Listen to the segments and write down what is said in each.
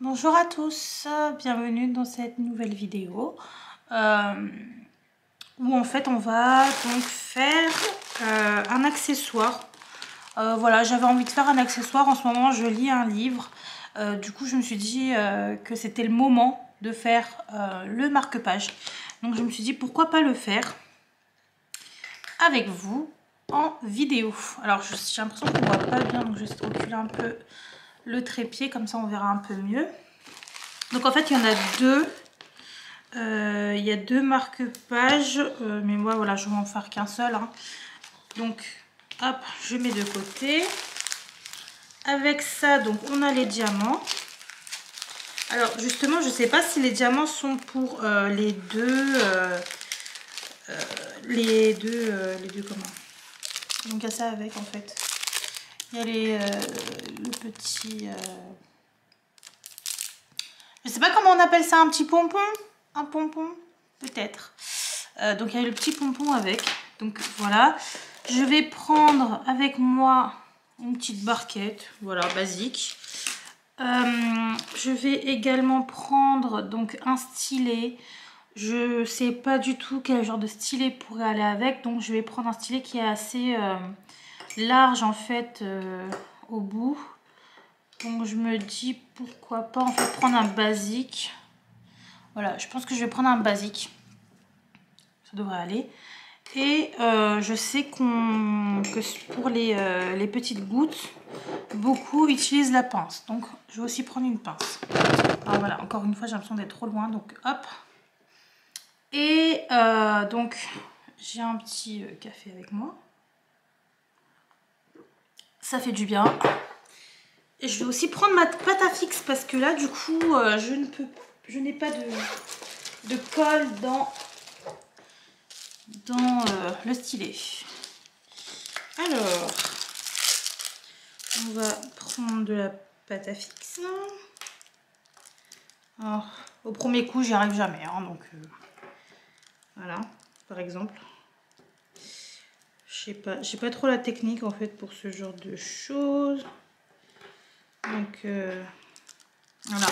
Bonjour à tous, bienvenue dans cette nouvelle vidéo où en fait on va donc faire un accessoire. Voilà, j'avais envie de faire un accessoire. En ce moment je lis un livre, du coup je me suis dit que c'était le moment de faire le marque-page. Donc je me suis dit pourquoi pas le faire avec vous en vidéo. Alors j'ai l'impression qu'on voit pas bien, donc je vais reculer un peu le trépied, comme ça on verra un peu mieux. Donc en fait il y en a deux. Il y a deux marque-pages, mais moi voilà, je vais en faire qu'un seul. Hein. Donc hop, je mets de côté. Avec ça, donc on a les diamants. Alors justement, je sais pas si les diamants sont pour les deux comment. Donc il y a ça avec en fait. Il y a le petit. Je sais pas comment on appelle ça, un petit pompon. Un pompon, peut-être. Donc il y a le petit pompon avec. Donc voilà. Je vais prendre avec moi une petite barquette. Voilà, basique. Je vais également prendre donc un stylet. Je sais pas du tout quel genre de stylet pourrait aller avec. Donc je vais prendre un stylet qui est assez large en fait au bout. Donc je me dis pourquoi pas en fait prendre un basique. Voilà, je pense que je vais prendre un basique. Ça devrait aller. Et je sais que pour les petites gouttes, beaucoup utilisent la pince. Donc je vais aussi prendre une pince. Alors voilà, encore une fois, j'ai l'impression d'être trop loin. Donc hop. Et donc j'ai un petit café avec moi. Ça fait du bien. Et je vais aussi prendre ma pâte à fixe parce que là, du coup, je n'ai pas de colle dans le stylet. Alors, on va prendre de la pâte à fixe. Alors, au premier coup, j'y arrive jamais, hein, donc voilà, par exemple. Je sais pas trop la technique en fait pour ce genre de choses. Donc voilà.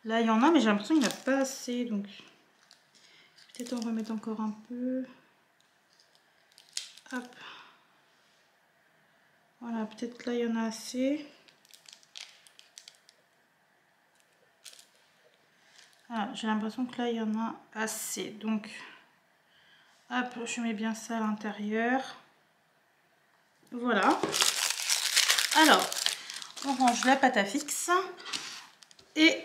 Là, il y en a, mais j'ai l'impression qu'il n'y en a pas assez, donc peut-être en remettre encore un peu. Hop. Voilà, peut-être là, il y en a assez. Ah, j'ai l'impression que là, il y en a assez. Donc, hop, je mets bien ça à l'intérieur. Voilà. Alors, on range la pâte à fixe. Et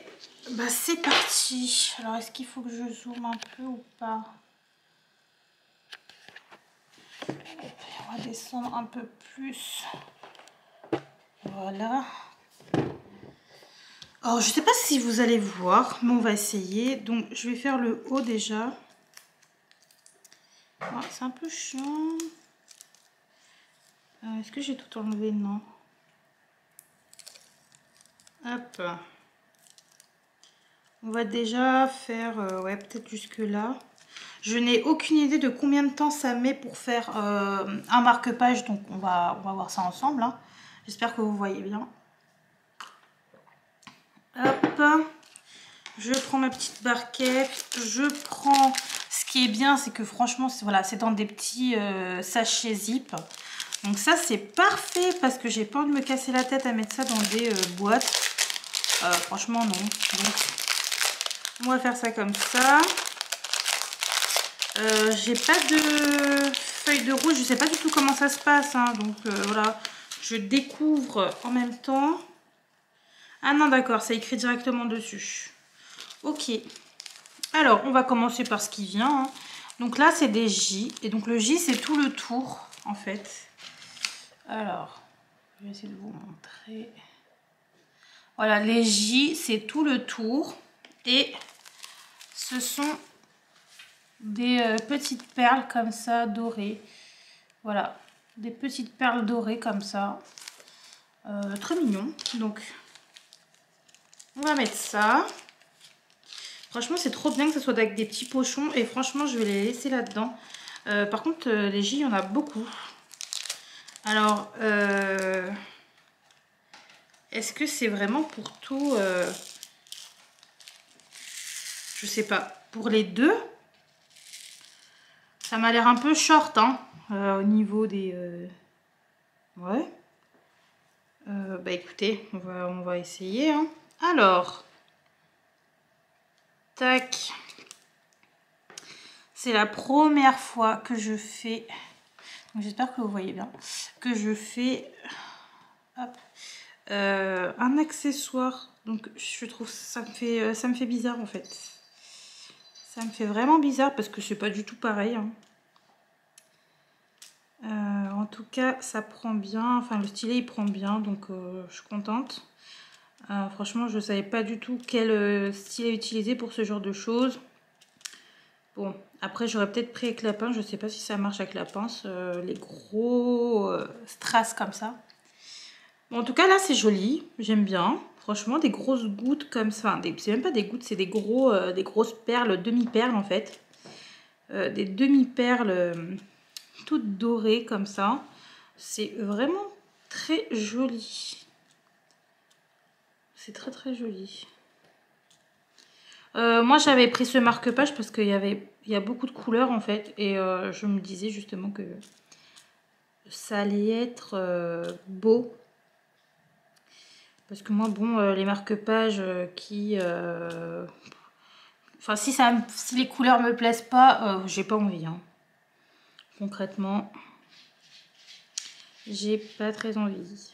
bah, c'est parti. Alors, est-ce qu'il faut que je zoome un peu ou pas? On va descendre un peu plus. Voilà. Alors, je sais pas si vous allez voir, mais on va essayer. Donc, je vais faire le haut déjà. Oh, c'est un peu chiant. Est-ce que j'ai tout enlevé? Non. Hop. On va déjà faire, ouais, peut-être jusque là. Je n'ai aucune idée de combien de temps ça met pour faire un marque-page. Donc, on va voir ça ensemble. Hein. J'espère que vous voyez bien. Hop. Je prends ma petite barquette. Je prends... Ce qui est bien, c'est que franchement, voilà, c'est dans des petits sachets zip. Donc ça, c'est parfait parce que j'ai pas envie de me casser la tête à mettre ça dans des boîtes. Franchement, non. Donc, on va faire ça comme ça. J'ai pas de feuille de rouge. Je sais pas du tout comment ça se passe. Hein, donc voilà, je découvre en même temps. Ah non, d'accord, ça écrit directement dessus. Ok. Alors, on va commencer par ce qui vient. Hein. Donc là, c'est des J. Et donc le J, c'est tout le tour, en fait. Alors, je vais essayer de vous montrer. Voilà, les J, c'est tout le tour. Et ce sont des petites perles comme ça, dorées. Voilà, des petites perles dorées comme ça. Très mignon. Donc, on va mettre ça. Franchement, c'est trop bien que ce soit avec des petits pochons. Et franchement, je vais les laisser là-dedans. Par contre, les J, il y en a beaucoup. Alors, est-ce que c'est vraiment pour tout Je sais pas. Pour les deux, ça m'a l'air un peu short, hein, au niveau des... Ouais. Bah écoutez, on va essayer. Hein. Alors, tac. C'est la première fois que je fais... J'espère que vous voyez bien. Que je fais... Hop. Un accessoire. Donc je trouve ça me fait bizarre en fait. Ça me fait vraiment bizarre parce que c'est pas du tout pareil. Hein. En tout cas, ça prend bien. Enfin, le stylet il prend bien, donc je suis contente. Franchement, je savais pas du tout quel stylet utiliser pour ce genre de choses. Bon, après j'aurais peut-être pris avec la pince. Je sais pas si ça marche avec la pince. Les gros strass comme ça. Bon, en tout cas, là, c'est joli. J'aime bien. Franchement, des grosses gouttes comme ça. Enfin, c'est même pas des gouttes, c'est des grosses perles, demi-perles en fait. Des demi-perles toutes dorées comme ça. C'est vraiment très joli. C'est très très joli. Moi, j'avais pris ce marque-page parce qu'il y a beaucoup de couleurs en fait. Et je me disais justement que ça allait être beau. Parce que moi, bon, les marque-pages qui... Enfin, si les couleurs me plaisent pas, j'ai pas envie. Hein. Concrètement, j'ai pas très envie.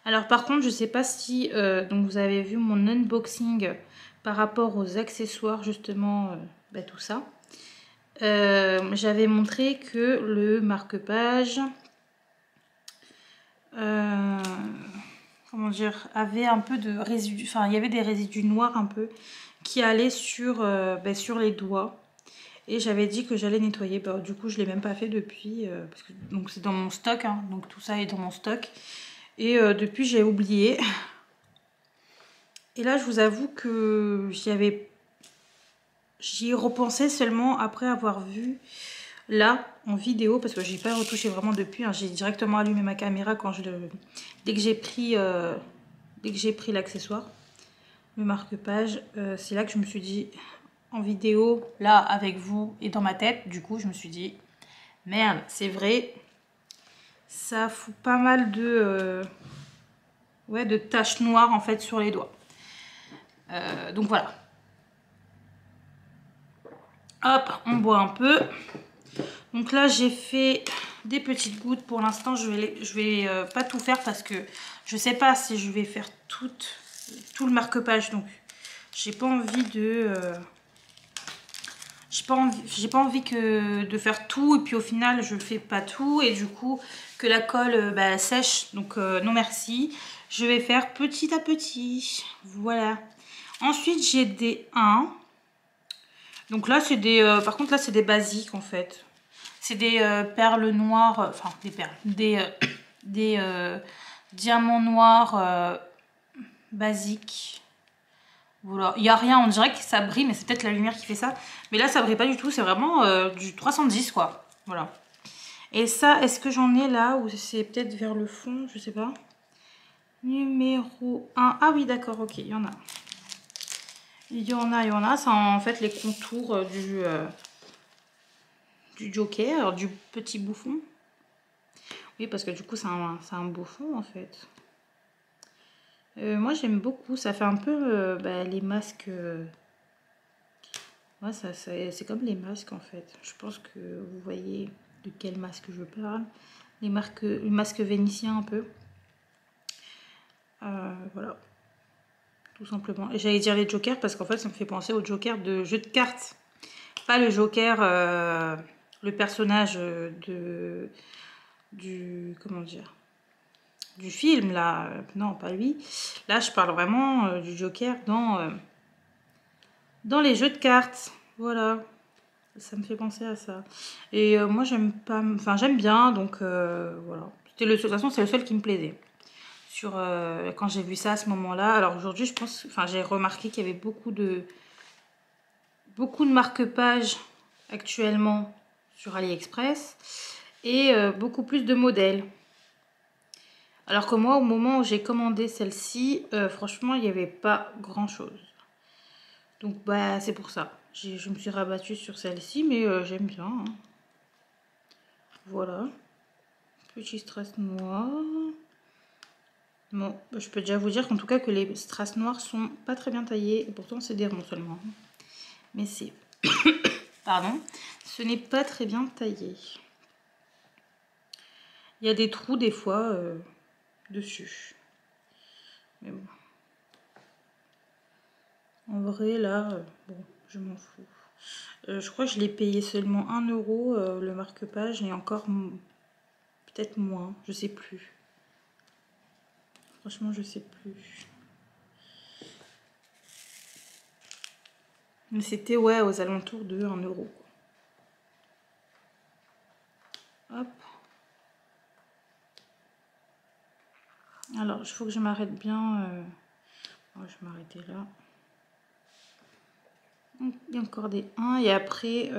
Alors par contre, je sais pas si donc vous avez vu mon unboxing par rapport aux accessoires, justement, tout ça. J'avais montré que le marque-page... comment dire, avait un peu de résidus, enfin il y avait des résidus noirs un peu qui allaient sur les doigts et j'avais dit que j'allais nettoyer. Du coup je l'ai même pas fait depuis parce que donc c'est dans mon stock, hein, donc tout ça est dans mon stock et depuis j'ai oublié. Et là je vous avoue que j'y ai repensé seulement après avoir vu là en vidéo, parce que j'ai pas retouché vraiment depuis, hein. J'ai directement allumé ma caméra quand dès que j'ai pris l'accessoire, le marque-page. C'est là que je me suis dit, en vidéo, là avec vous et dans ma tête, du coup je me suis dit merde, c'est vrai, ça fout pas mal de taches noires en fait sur les doigts. Donc voilà, hop, on boit un peu. Donc là j'ai fait des petites gouttes. Pour l'instant je vais pas tout faire parce que je sais pas si je vais faire tout le marque-page, donc j'ai pas envie de j'ai pas envie de faire tout et puis au final je fais pas tout et du coup que la colle sèche, donc non merci. Je vais faire petit à petit, voilà. Ensuite j'ai des 1. Donc là c'est des par contre là c'est des basiques en fait. C'est des perles noires, enfin des perles, des diamants noirs basiques. Voilà, il n'y a rien, on dirait que ça brille, mais c'est peut-être la lumière qui fait ça. Mais là, ça brille pas du tout, c'est vraiment du 310, quoi. Voilà. Et ça, est-ce que j'en ai là, ou c'est peut-être vers le fond, je sais pas. Numéro 1. Ah oui, d'accord, ok, il y en a. Il y en a. C'est en fait les contours du Joker, du petit bouffon. Oui, parce que du coup, c'est un bouffon, en fait. Moi, j'aime beaucoup. Ça fait un peu les masques... Ouais, c'est comme les masques, en fait. Je pense que vous voyez de quel masque je parle. Les masques vénitiens, un peu. Voilà. Tout simplement. Et j'allais dire les jokers parce qu'en fait, ça me fait penser au joker de jeu de cartes. Pas le joker, le personnage comment dire, du film, là. Non, pas lui. Là, je parle vraiment du joker dans les jeux de cartes. Voilà. Ça me fait penser à ça. Et moi, j'aime pas... Enfin, j'aime bien, donc voilà. De toute façon, c'est le seul qui me plaisait. Quand j'ai vu ça à ce moment-là. Alors aujourd'hui, je pense... Enfin, j'ai remarqué qu'il y avait beaucoup de marque-pages actuellement sur AliExpress. Et beaucoup plus de modèles. Alors que moi, au moment où j'ai commandé celle-ci, franchement, il n'y avait pas grand-chose. Donc bah c'est pour ça. Je me suis rabattue sur celle-ci, mais j'aime bien. Hein. Voilà. Petit strass noir. Bon, je peux déjà vous dire qu'en tout cas que les strass noirs sont pas très bien taillés. Et pourtant c'est des ronds seulement. Mais c'est... Pardon. Ce n'est pas très bien taillé. Il y a des trous des fois dessus. Mais bon. En vrai là, bon, je m'en fous. Je crois que je l'ai payé seulement 1 euro le marque-page et encore peut-être moins, je sais plus. Franchement, je sais plus. Mais c'était ouais aux alentours de 1 euro. Hop. Alors, il faut que je m'arrête bien. Oh, je vais m'arrêter là. Donc, il y a encore des 1 et après,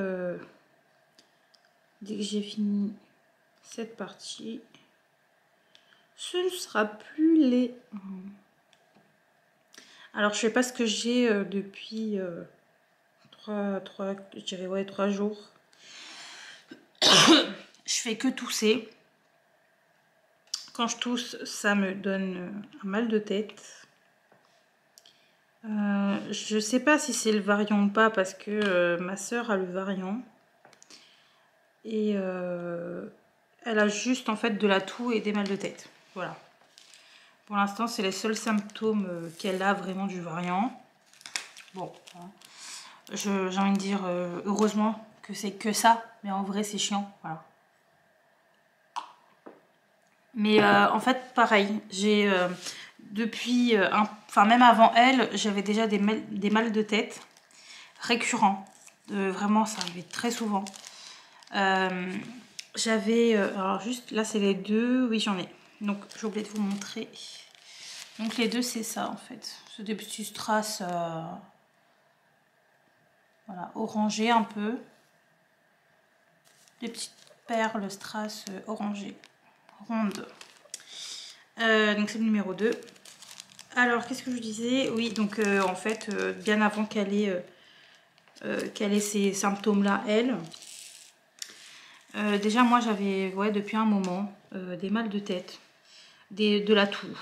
dès que j'ai fini cette partie, ce ne sera plus les 1. Alors, je sais pas ce que j'ai depuis 3 jours. Je fais que tousser. Quand je tousse, ça me donne un mal de tête. Je sais pas si c'est le variant ou pas parce que ma soeur a le variant. Et elle a juste en fait de la toux et des mal de tête. Voilà. Pour l'instant, c'est les seuls symptômes qu'elle a vraiment du variant. Bon, j'ai envie de dire heureusement que c'est que ça, mais en vrai c'est chiant. Voilà. Mais en fait, pareil, j'ai depuis, enfin même avant elle, j'avais déjà des mal de tête récurrents. Vraiment, ça arrivait très souvent. J'avais, alors juste là c'est les deux, oui j'en ai. Donc j'ai oublié de vous montrer. Donc les deux c'est ça en fait. C'est des petits strass voilà, orangés un peu. Des petites perles strass orangées, rondes. Donc c'est le numéro 2. Alors qu'est-ce que je disais? Oui donc en fait bien avant qu'elle ait ces symptômes là elle. Déjà moi j'avais ouais, depuis un moment des mal de tête, de la toux.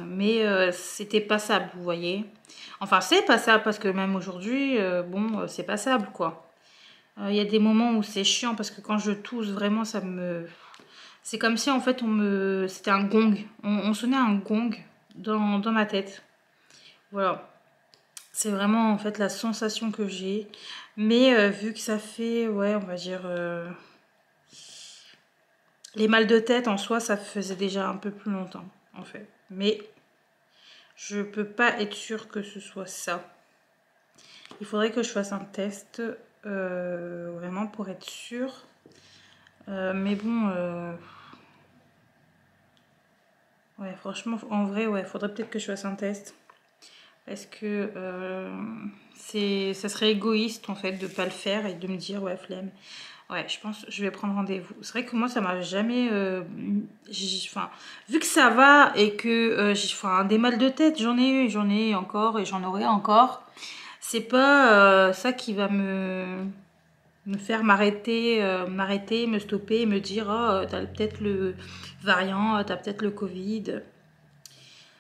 Mais c'était passable, vous voyez. Enfin, c'est passable parce que même aujourd'hui, bon, c'est passable quoi. Il y a des moments où c'est chiant parce que quand je tousse, vraiment, ça me. C'est comme si en fait, c'était un gong. On sonnait un gong dans ma tête. Voilà. C'est vraiment en fait la sensation que j'ai. Mais vu que ça fait, ouais, on va dire. Les mal de tête en soi, ça faisait déjà un peu plus longtemps en fait. Mais. Je peux pas être sûre que ce soit ça. Il faudrait que je fasse un test vraiment pour être sûre. Mais bon, ouais, franchement, en vrai, ouais, faudrait peut-être que je fasse un test. Parce que ça serait égoïste en fait de pas le faire et de me dire ouais flemme. Ouais, je pense que je vais prendre rendez-vous. C'est vrai que moi ça m'a jamais enfin vu que ça va et que j'ai des mal de tête, j'en ai encore et j'en aurai encore. C'est pas ça qui va me faire m'arrêter, me stopper et me dire oh, t'as peut-être le variant, t'as peut-être le Covid.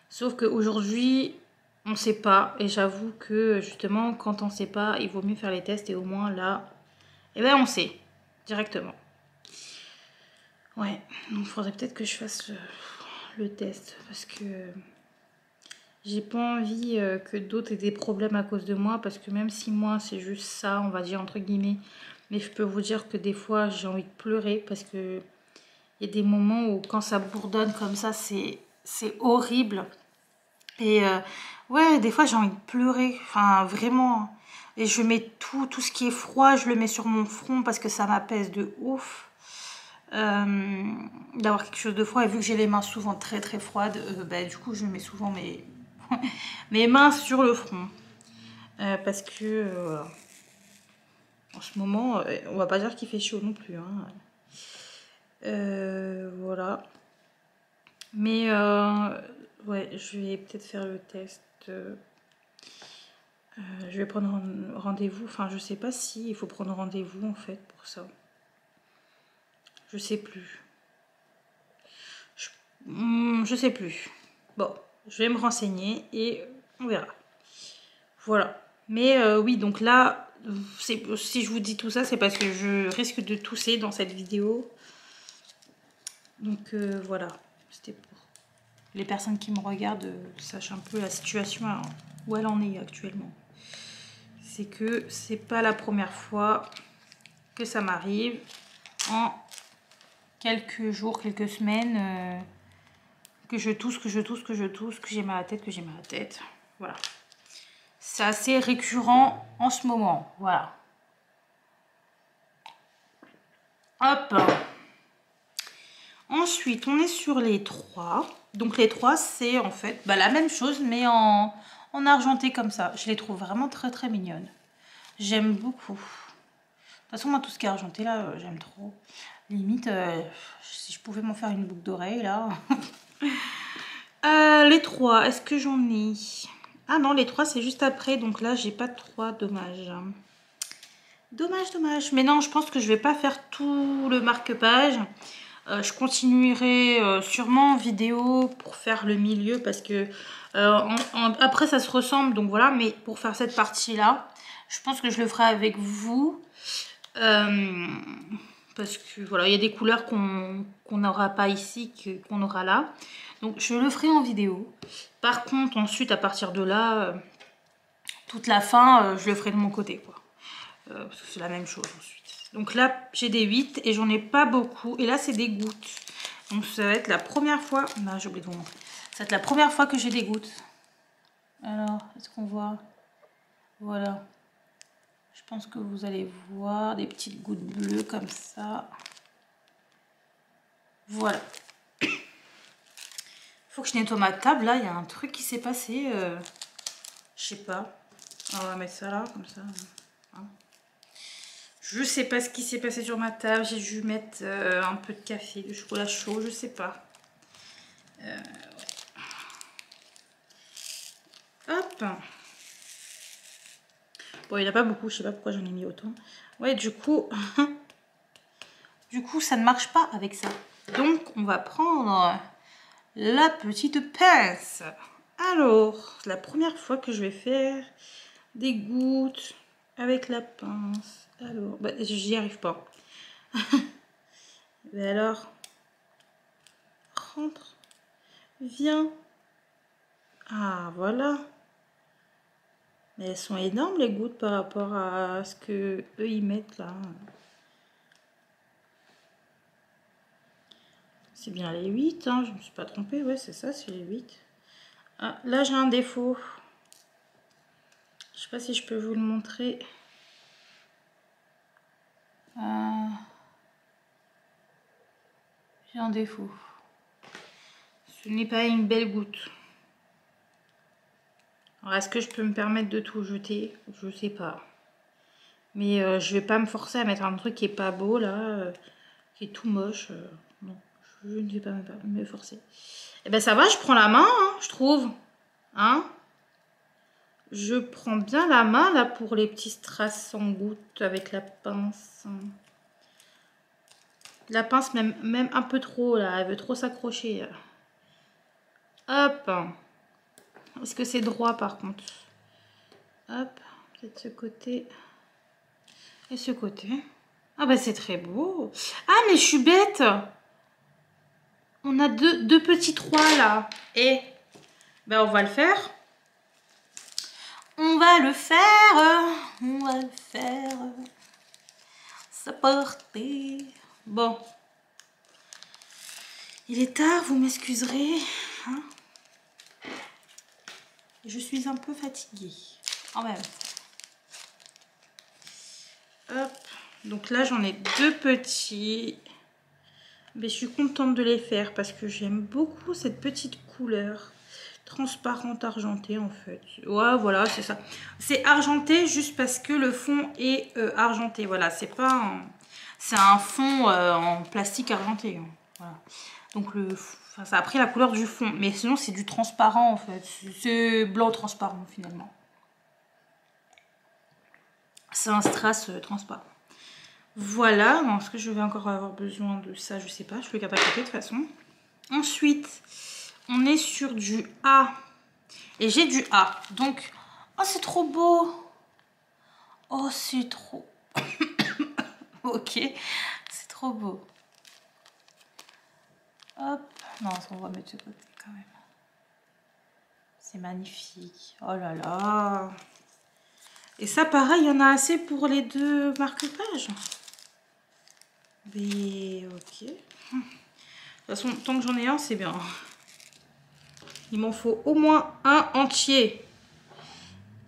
Sauf qu'aujourd'hui, on ne sait pas. Et j'avoue que justement, quand on ne sait pas, il vaut mieux faire les tests. Et au moins là, eh ben, on sait directement. Ouais, donc il faudrait peut-être que je fasse le test. Parce que j'ai pas envie que d'autres aient des problèmes à cause de moi. Parce que même si moi, c'est juste ça, on va dire entre guillemets. Mais je peux vous dire que des fois, j'ai envie de pleurer. Parce que il y a des moments où quand ça bourdonne comme ça, c'est horrible. Et ouais, des fois j'ai envie de pleurer, enfin vraiment. Et je mets tout ce qui est froid, je le mets sur mon front parce que ça m'apaise de ouf. D'avoir quelque chose de froid. Et vu que j'ai les mains souvent très très froides, bah, du coup je mets souvent mes mains sur le front. Parce que en ce moment, on va pas dire qu'il fait chaud non plus. Hein. Voilà. Mais ouais, je vais peut-être faire le test. Je vais prendre rendez-vous. Enfin, je sais pas si il faut prendre rendez-vous en fait pour ça. Je sais plus. Je sais plus. Bon, je vais me renseigner et on verra. Voilà. Mais oui, donc là, si je vous dis tout ça, c'est parce que je risque de tousser dans cette vidéo. Donc voilà. C'était pour les personnes qui me regardent sachent un peu la situation où elle en est actuellement. C'est que c'est pas la première fois que ça m'arrive en quelques jours, quelques semaines, que je tousse, que j'ai mal à la tête, Voilà. C'est assez récurrent en ce moment. Voilà. Hop. Ensuite, on est sur les 3. Donc les 3, c'est en fait la même chose, mais en argenté comme ça. Je les trouve vraiment très très mignonnes. J'aime beaucoup. De toute façon, moi, tout ce qui est argenté, là, j'aime trop. Limite, si je pouvais m'en faire une boucle d'oreille, là. Les 3, est-ce que j'en ai? Ah non, les 3, c'est juste après. Donc là, j'ai pas de 3, dommage. Dommage. Mais non, je pense que je vais pas faire tout le marque-page. Je continuerai sûrement en vidéo pour faire le milieu parce que après ça se ressemble, donc voilà. Mais pour faire cette partie-là, je pense que je le ferai avec vous. Parce que voilà, il y a des couleurs qu'on n'aura pas ici, qu'on aura là. Donc je le ferai en vidéo. Par contre, ensuite, à partir de là, toute la fin, je le ferai de mon côté, quoi. Parce que c'est la même chose ensuite. Donc là, j'ai des 8 et j'en ai pas beaucoup. Et là, c'est des gouttes. Donc ça va être la première fois... Non, j'ai oublié de vous montrer. Ça va être la première fois que j'ai des gouttes. Alors, est-ce qu'on voit? Voilà. Je pense que vous allez voir des petites gouttes bleues comme ça. Voilà. Faut que je nettoie ma table. Là, il y a un truc qui s'est passé. Je sais pas. On va mettre ça là, comme ça. Hein. Je sais pas ce qui s'est passé sur ma table. J'ai dû mettre un peu de café, du chocolat chaud, je sais pas. Ouais. Hop. Bon, il n'y en a pas beaucoup, je sais pas pourquoi j'en ai mis autant. Ouais, du coup, ça ne marche pas avec ça. Donc, on va prendre la petite pince. Alors, la première fois que je vais faire des gouttes avec la pince. Alors, j'y arrive pas. Mais alors, rentre, viens. Ah, voilà. Mais elles sont énormes les gouttes par rapport à ce que eux ils mettent là. C'est bien les 8, hein, je me suis pas trompée, ouais c'est ça, c'est les 8. Ah, là j'ai un défaut. Je sais pas si je peux vous le montrer. J'ai un défaut. Ce n'est pas une belle goutte. Alors est-ce que je peux me permettre de tout jeter? Je sais pas. Mais je vais pas me forcer à mettre un truc qui est pas beau là, qui est tout moche. Non, je ne vais pas me forcer. Et ben ça va, je prends la main, hein, je trouve. Hein? Je prends bien la main là pour les petits strass en gouttes avec la pince. La pince même un peu trop là, elle veut trop s'accrocher. Hop. Est-ce que c'est droit par contre? Hop, peut-être ce côté. Et ce côté. Ah bah c'est très beau. Ah mais je suis bête. On a deux petits 3 là. Et ben on va le faire. On va le faire. Ça porter. Bon. Il est tard, vous m'excuserez. Hein, je suis un peu fatiguée. En même. Hop. Donc là, j'en ai 2 petits. Mais je suis contente de les faire parce que j'aime beaucoup cette petite couleur transparente argentée en fait. Ouais, voilà, c'est ça. C'est argenté juste parce que le fond est argenté. Voilà, c'est pas un... C'est un fond en plastique argenté. Hein. Voilà. Donc enfin, ça a pris la couleur du fond. Mais sinon, c'est du transparent en fait. C'est blanc transparent finalement. C'est un strass transparent. Voilà, est-ce que je vais encore avoir besoin de ça? Je sais pas, je le garde à côté de toute façon. Ensuite, on est sur du A. Et j'ai du A. Donc, oh c'est trop beau. Oh c'est trop... ok, c'est trop beau. Hop, non, on va mettre de côté quand même. C'est magnifique. Oh là là. Et ça, pareil, il y en a assez pour les 2 marque-pages. Mais ok. De toute façon, tant que j'en ai un, c'est bien. Il m'en faut au moins un entier.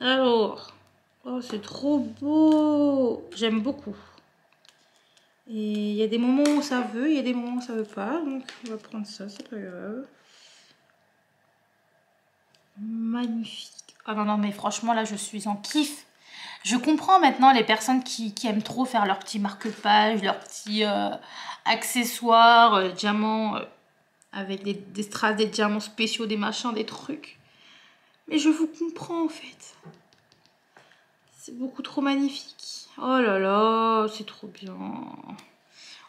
Alors, oh, c'est trop beau. J'aime beaucoup. Et il y a des moments où ça veut, il y a des moments où ça veut pas. Donc, on va prendre ça, c'est pas grave. Magnifique. Oh non, non, mais franchement, là, je suis en kiff. Je comprends maintenant les personnes qui aiment trop faire leurs petits marque-pages, leurs petits accessoires, diamants, avec des strass, des diamants spéciaux, des machins, des trucs. Mais je vous comprends en fait. C'est beaucoup trop magnifique. Oh là là, c'est trop bien.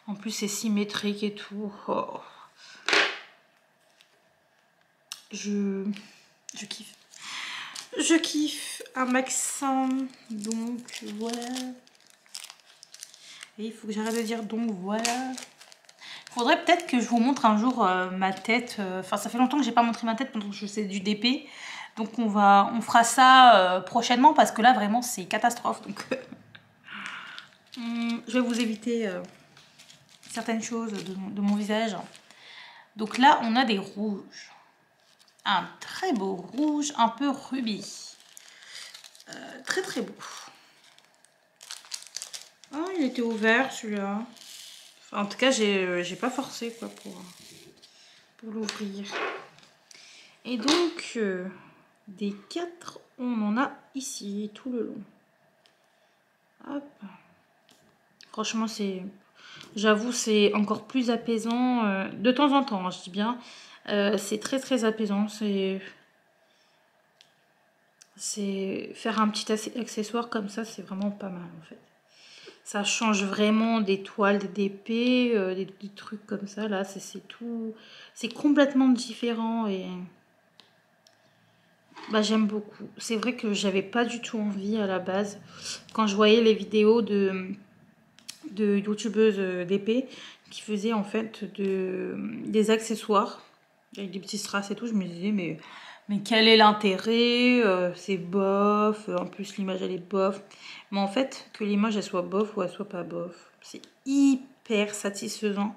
En plus, c'est symétrique et tout. Oh. Je kiffe. Je kiffe un maximum. Donc voilà. Et il faut que j'arrête de dire donc voilà. Faudrait peut-être que je vous montre un jour ma tête. Enfin, ça fait longtemps que j'ai pas montré ma tête pendant que je fais du DP. Donc on fera ça prochainement parce que là vraiment c'est catastrophe. Donc je vais vous éviter certaines choses de mon visage. Donc là on a des rouges. Un très beau rouge, un peu rubis. Très très beau. Ah, il était ouvert celui-là. Enfin, en tout cas, j'ai pas forcé quoi pour l'ouvrir. Et donc, des 4, on en a ici tout le long. Hop. Franchement, j'avoue, c'est encore plus apaisant. De temps en temps, hein, je dis bien. C'est très très apaisant. C'est faire un petit accessoire comme ça, c'est vraiment pas mal en fait. Ça change vraiment des toiles, des épées, des trucs comme ça. Là, c'est tout. C'est complètement différent et bah, j'aime beaucoup. C'est vrai que j'avais pas du tout envie à la base. Quand je voyais les vidéos de youtubeuses d'épées qui faisaient en fait des accessoires avec des petits strass et tout, je me disais mais quel est l'intérêt? C'est bof, en plus l'image elle est bof. Mais en fait, que l'image elle soit bof ou elle soit pas bof, c'est hyper satisfaisant.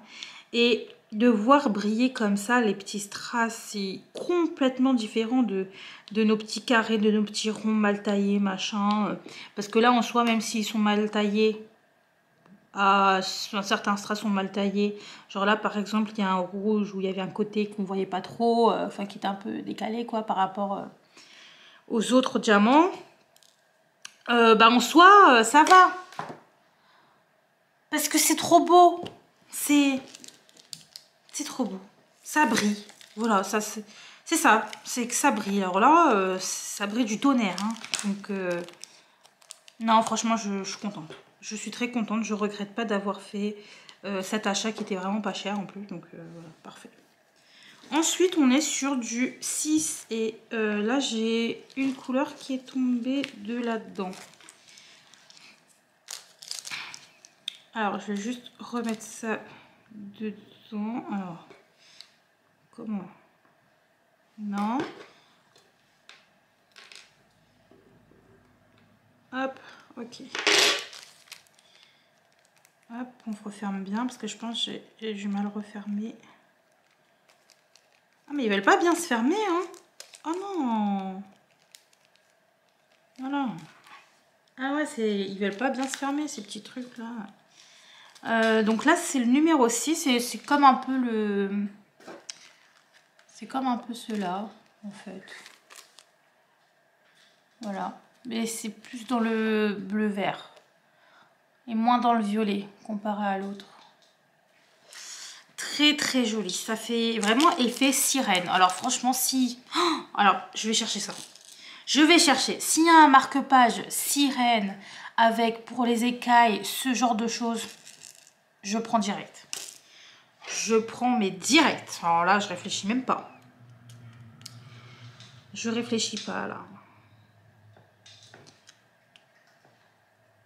Et de voir briller comme ça les petits strass, c'est complètement différent de nos petits carrés, de nos petits ronds mal taillés, machin. Parce que là en soi, même s'ils sont mal taillés, certains strass sont mal taillés. Genre là par exemple, il y a un rouge où il y avait un côté qu'on voyait pas trop, enfin qui était un peu décalé quoi par rapport aux autres diamants. Bah en soi, ça va. Parce que c'est trop beau. C'est trop beau. Ça brille. Voilà, ça c'est ça. C'est que ça brille. Alors là, ça brille du tonnerre. Hein. Donc, non, franchement, je suis contente. Je suis très contente. Je regrette pas d'avoir fait cet achat qui était vraiment pas cher en plus. Donc, voilà, parfait. Ensuite, on est sur du 6. Et là, j'ai une couleur qui est tombée de là-dedans. Alors, je vais juste remettre ça dedans. Alors, comment? Non. Hop, ok. Hop, on referme bien parce que je pense que j'ai du mal refermer. Ah, mais ils veulent pas bien se fermer, hein. Oh non. Voilà. Ah ouais, ils veulent pas bien se fermer, ces petits trucs-là. Donc là, c'est le numéro 6. C'est comme un peu le... C'est comme un peu ceux-là, en fait. Voilà. Mais c'est plus dans le bleu-vert. Et moins dans le violet, comparé à l'autre. Très très joli. Ça fait vraiment effet sirène. Alors franchement, si... Oh, alors, je vais chercher ça. Je vais chercher. S'il y a un marque-page sirène avec pour les écailles, ce genre de choses, je prends direct. Je prends mais direct. Alors là, je réfléchis même pas. Je réfléchis pas là.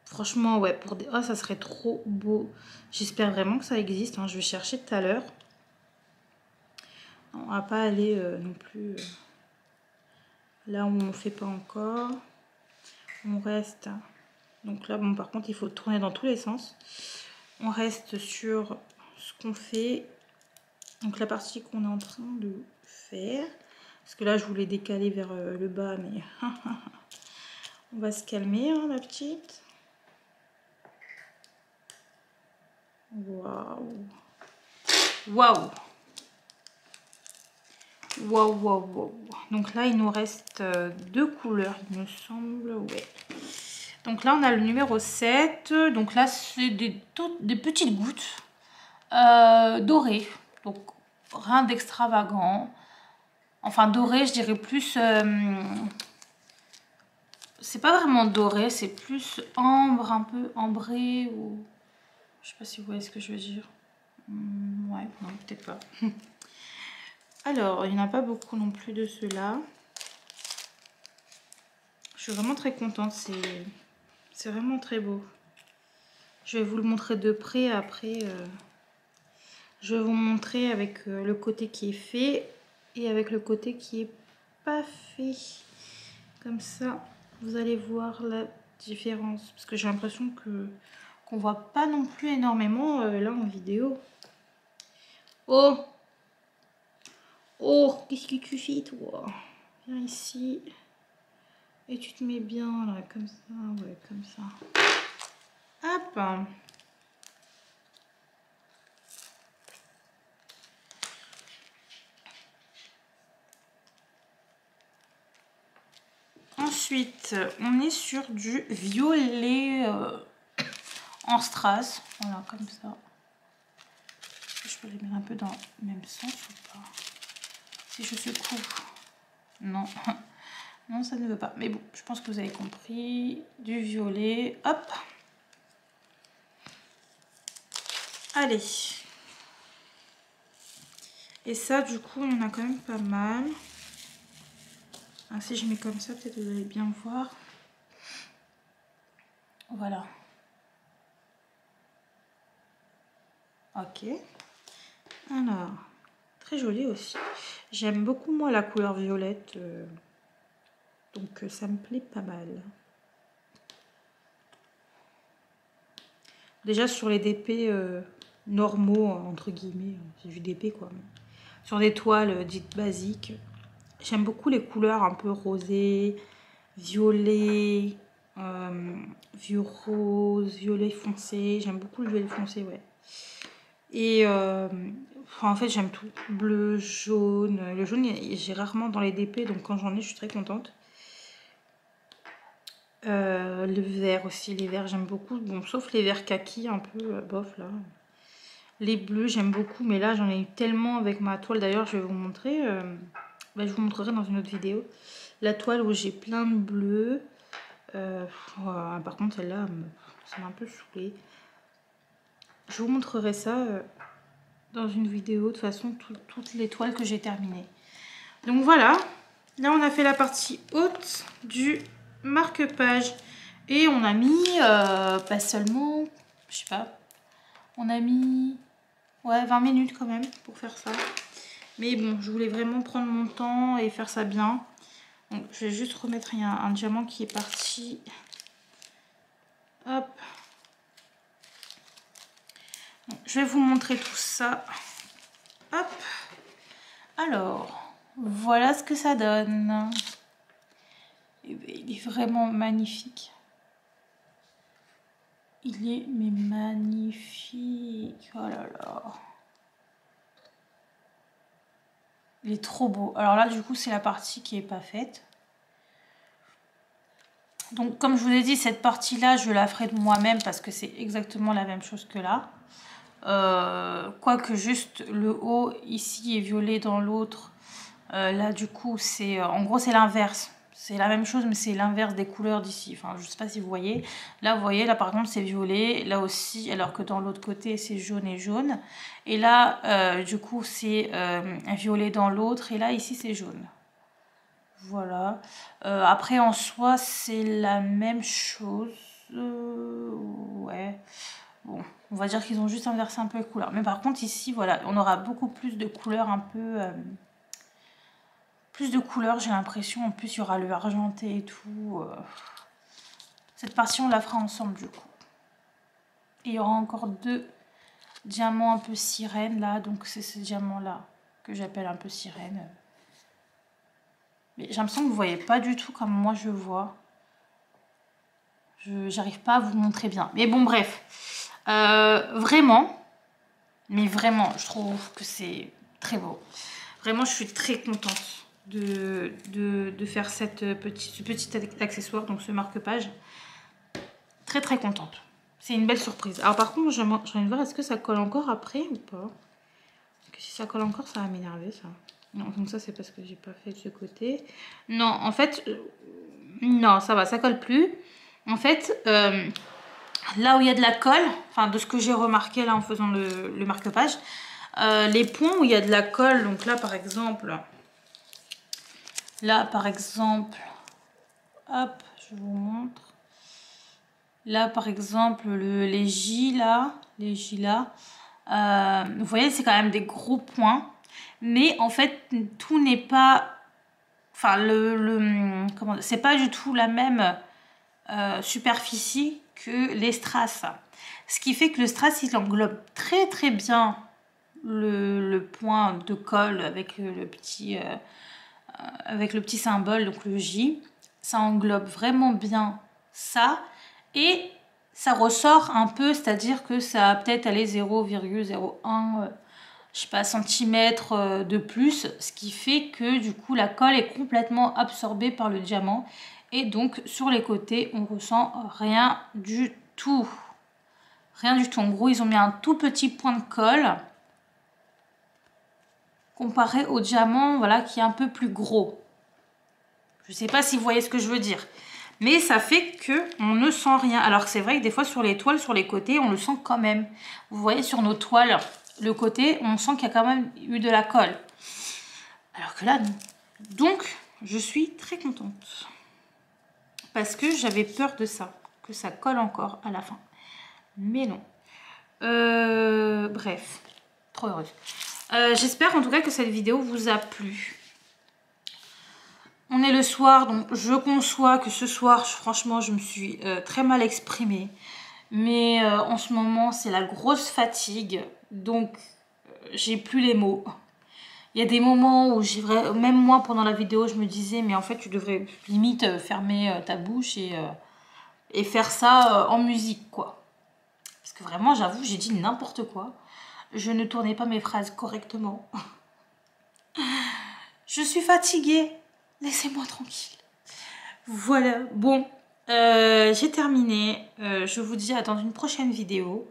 Franchement, ouais, pour des... Oh, ça serait trop beau. J'espère vraiment que ça existe. Hein. Je vais chercher tout à l'heure. On va pas aller non plus là où on ne fait pas encore. On reste... Donc là, bon, par contre, il faut tourner dans tous les sens. On reste sur ce qu'on fait. Donc la partie qu'on est en train de faire. Parce que là, je voulais décaler vers le bas, mais... On va se calmer, hein, la petite. Waouh. Waouh. Waouh, waouh, waouh. Donc là, il nous reste 2 couleurs, il me semble. Ouais. Donc là, on a le numéro 7. Donc là, c'est des petites gouttes dorées. Donc rien d'extravagant. Enfin, doré, je dirais plus... c'est pas vraiment doré, c'est plus ambre, un peu ambré. Ou... Je sais pas si vous voyez ce que je veux dire. Ouais, non, peut-être pas. Alors, il n'y en a pas beaucoup non plus de ceux-là. Je suis vraiment très contente. C'est vraiment très beau. Je vais vous le montrer de près après. Je vais vous montrer avec le côté qui est fait et avec le côté qui est pas fait. Comme ça, vous allez voir la différence. Parce que j'ai l'impression qu'on voit pas non plus énormément là en vidéo. Oh! Oh, qu'est-ce que tu fais, toi? Viens ici. Et tu te mets bien, là, comme ça. Ouais, comme ça. Hop! Ensuite, on est sur du violet en strass. Voilà, comme ça. Je peux les mettre un peu dans le même sens ou pas? Si je secoue. Non. Non, ça ne veut pas. Mais bon, je pense que vous avez compris. Du violet. Hop. Allez. Et ça, du coup, il y en a quand même pas mal. Ah, si je mets comme ça, peut-être vous allez bien voir. Voilà. Ok. Alors, très joli aussi. J'aime beaucoup, moi, la couleur violette. Donc, ça me plaît pas mal. Déjà, sur les DP normaux, entre guillemets, j'ai vu DP, quoi. Mais sur des toiles dites basiques, j'aime beaucoup les couleurs un peu rosées, violet, vieux rose, violet foncé. J'aime beaucoup le violet foncé, ouais. Et enfin, en fait, j'aime tout. Bleu, jaune. Le jaune, j'ai rarement dans les DP, donc quand j'en ai, je suis très contente. Le vert aussi, les verts, j'aime beaucoup. Bon, sauf les verts kaki, un peu bof, là. Les bleus, j'aime beaucoup, mais là, j'en ai eu tellement avec ma toile. D'ailleurs, je vais vous montrer. Je vous montrerai dans une autre vidéo. La toile où j'ai plein de bleus. Par contre, celle-là, ça m'a un peu saoulée. Je vous montrerai ça dans une vidéo. De toute façon, toutes les toiles que j'ai terminées. Donc voilà. Là, on a fait la partie haute du marque-page. Et on a mis, pas seulement, je sais pas, on a mis, ouais, 20 minutes quand même pour faire ça. Mais bon, je voulais vraiment prendre mon temps et faire ça bien. Donc, je vais juste remettre un diamant qui est parti. Hop. Donc, je vais vous montrer tout ça. Hop. Alors, voilà ce que ça donne. Et bien, il est vraiment magnifique. Il est mais magnifique. Oh là là. Il est trop beau. Alors là, du coup, c'est la partie qui n'est pas faite. Donc, comme je vous ai dit, cette partie-là, je la ferai de moi-même parce que c'est exactement la même chose que là. Quoique juste le haut, ici, est violet dans l'autre. Là, du coup, c'est en gros, c'est l'inverse. c'est la même chose, mais c'est l'inverse des couleurs d'ici. Enfin, je sais pas si vous voyez. Là, vous voyez, là par exemple, c'est violet. Là aussi, alors que dans l'autre côté, c'est jaune et jaune. Et là, du coup, c'est violet dans l'autre. Et là, ici, c'est jaune. Voilà. Après, en soi, c'est la même chose. Ouais. Bon, on va dire qu'ils ont juste inversé un peu les couleurs. Mais par contre, ici, voilà, on aura beaucoup plus de couleurs un peu... plus de couleurs, j'ai l'impression. En plus, il y aura le argenté et tout. Cette partie, on la fera ensemble, du coup. Et il y aura encore 2 diamants un peu sirène, là. Donc, c'est ces diamants-là que j'appelle un peu sirène. Mais j'ai l'impression que vous ne voyez pas du tout comme moi je vois. J'arrive pas à vous montrer bien. Mais bon, bref. Vraiment, mais vraiment, je trouve que c'est très beau. Vraiment, je suis très contente de faire ce petit accessoire, donc ce marque-page. Très, très contente. C'est une belle surprise. Alors, par contre, j'ai envie de voir, est-ce que ça colle encore après ou pas? Parce que si ça colle encore, ça va m'énerver, ça. Non, donc ça, c'est parce que j'ai pas fait de ce côté. Non, en fait, non, ça va, ça colle plus. En fait, là où il y a de la colle, enfin de ce que j'ai remarqué là en faisant le marque-page, les points où il y a de la colle, donc là par exemple, hop, je vous montre. Là par exemple, les J là, vous voyez c'est quand même des gros points, mais en fait tout n'est pas, enfin c'est pas du tout la même superficie que les strass. Ce qui fait que le strass, il englobe très très bien le point de colle avec le petit symbole, donc le J. Ça englobe vraiment bien ça. Et ça ressort un peu, c'est-à-dire que ça va peut-être aller 0,01 je sais pas, centimètres de plus. Ce qui fait que du coup, la colle est complètement absorbée par le diamant. Et donc, sur les côtés, on ressent rien du tout. Rien du tout. En gros, ils ont mis un tout petit point de colle comparé au diamant, voilà, qui est un peu plus gros. Je ne sais pas si vous voyez ce que je veux dire. Mais ça fait que on ne sent rien. Alors que c'est vrai que des fois, sur les toiles, sur les côtés, on le sent quand même. Vous voyez, sur nos toiles, le côté, on sent qu'il y a quand même eu de la colle. Alors que là, non. Donc, je suis très contente. Parce que j'avais peur de ça, que ça colle encore à la fin. Mais non. Bref, trop heureuse. J'espère en tout cas que cette vidéo vous a plu. On est le soir, donc je conçois que ce soir, franchement, je me suis très mal exprimée. Mais en ce moment, c'est la grosse fatigue. Donc, j'ai plus les mots. Il y a des moments où même moi, pendant la vidéo, je me disais, mais en fait, tu devrais limite fermer ta bouche et faire ça en musique, quoi. Parce que vraiment, j'avoue, j'ai dit n'importe quoi. Je ne tournais pas mes phrases correctement. Je suis fatiguée. Laissez-moi tranquille. Voilà. Bon, j'ai terminé. Je vous dis à dans une prochaine vidéo.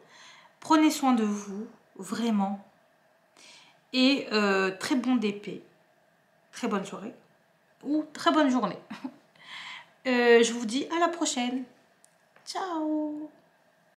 Prenez soin de vous, vraiment. Et très bon DP. Très bonne soirée. Ou très bonne journée. Je vous dis à la prochaine. Ciao.